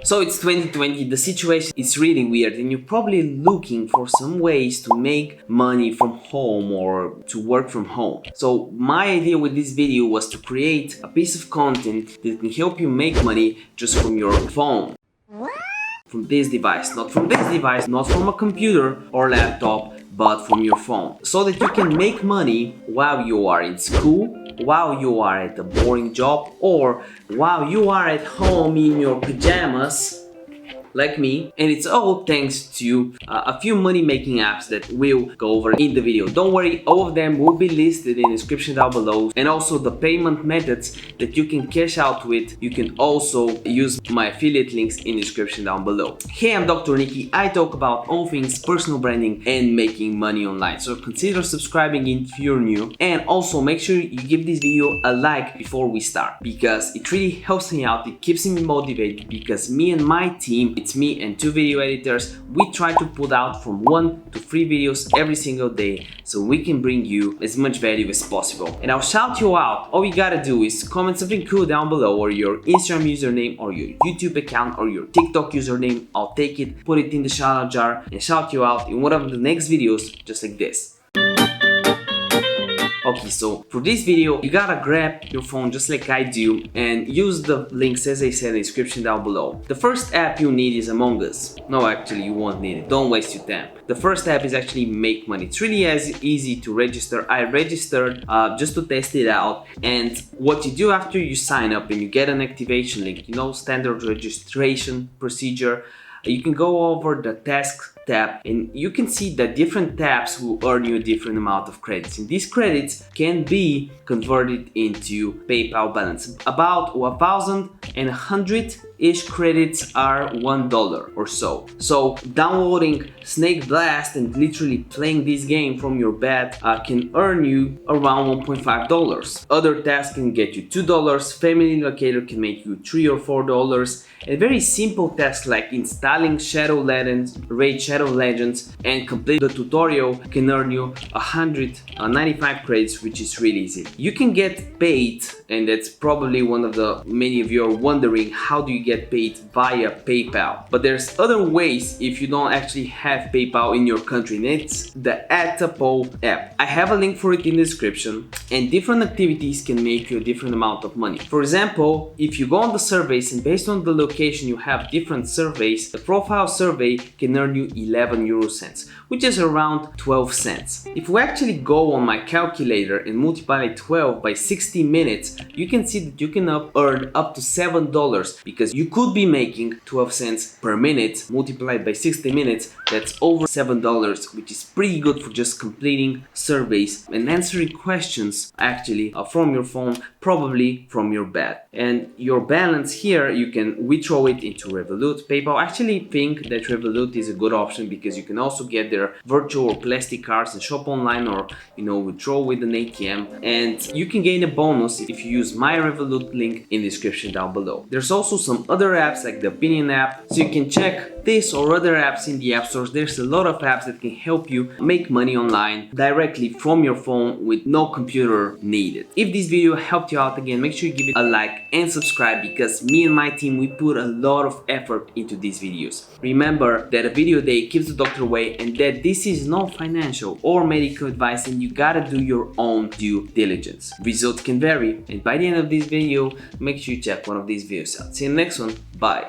So it's 2020, the situation is really weird and you're probably looking for some ways to make money from home or to work from home. So my idea with this video was to create a piece of content that can help you make money just from your phone. From this device, not from this device, not from a computer or laptop, but from your phone. So that you can make money while you are in school, while you are at a boring job, or while you are at home in your pajamas, like me, and it's all thanks to a few money-making apps that we'll go over in the video. Don't worry, all of them will be listed in the description down below, and also the payment methods that you can cash out with. You can also use my affiliate links in the description down below. Hey, I'm Dr. Niki. I talk about all things personal branding and making money online, so consider subscribing if you're new, and also make sure you give this video a like before we start, because it really helps me out. It keeps me motivated, because me and my team, it's me and 2 video editors, we try to put out from 1 to 3 videos every single day so we can bring you as much value as possible. And I'll shout you out. All you gotta do is comment something cool down below, or your Instagram username, or your YouTube account, or your TikTok username. I'll take it, put it in the shout out jar, and shout you out in one of the next videos, just like this. Okay, so for this video, you gotta grab your phone just like I do and use the links as I said in the description down below. The first app you need is Among Us. No, actually you won't need it, don't waste your time. The first app is actually Make Money. It's really as easy to register. I registered just to test it out, and what you do after you sign up and you get an activation link, you know, standard registration procedure, you can go over the tasks tab and you can see that different tabs will earn you a different amount of credits, and these credits can be converted into PayPal balance. About 1,100-ish credits are $1 or so. So downloading Snake Blast and literally playing this game from your bed can earn you around $1.5. Other tasks can get you $2. Family Locator can make you $3 or $4. And very simple tasks like installing Shadow Legends, Raid Shadow Legends, and complete the tutorial can earn you 195 credits, which is really easy. You can get paid, and that's probably one of the many of you are wondering, how do you get paid via PayPal? But there's other ways if you don't actually have PayPal in your country, and it's the Actionable app. I have a link for it in the description, and different activities can make you a different amount of money. For example, if you go on the surveys and based on the location you have different surveys, the profile survey can earn you 11 euro cents, which is around 12 cents. If we actually go on my calculator and multiply 12 by 60 minutes, you can see that you can earn up to $7, because you could be making 12 cents per minute multiplied by 60 minutes. That's over $7, which is pretty good for just completing surveys and answering questions actually from your phone, probably from your bed. And your balance here, you can withdraw it into Revolut. PayPal, I actually think that Revolut is a good option because you can also get their virtual or plastic cards and shop online, or withdraw with an ATM, and you can gain a bonus if you use my Revolut link in the description down below. There's also some other apps like the Opinion app, so you can check this or other apps in the app stores. There's a lot of apps that can help you make money online directly from your phone with no computer needed. If this video helped you out, again, make sure you give it a like and subscribe, because me and my team, we put a lot of effort into these videos. Remember that a video a day keeps the doctor away, and that this is not financial or medical advice, and you gotta do your own due diligence. Results can vary, and by the end of this video, make sure you check one of these videos out. See you in the next one. Bye.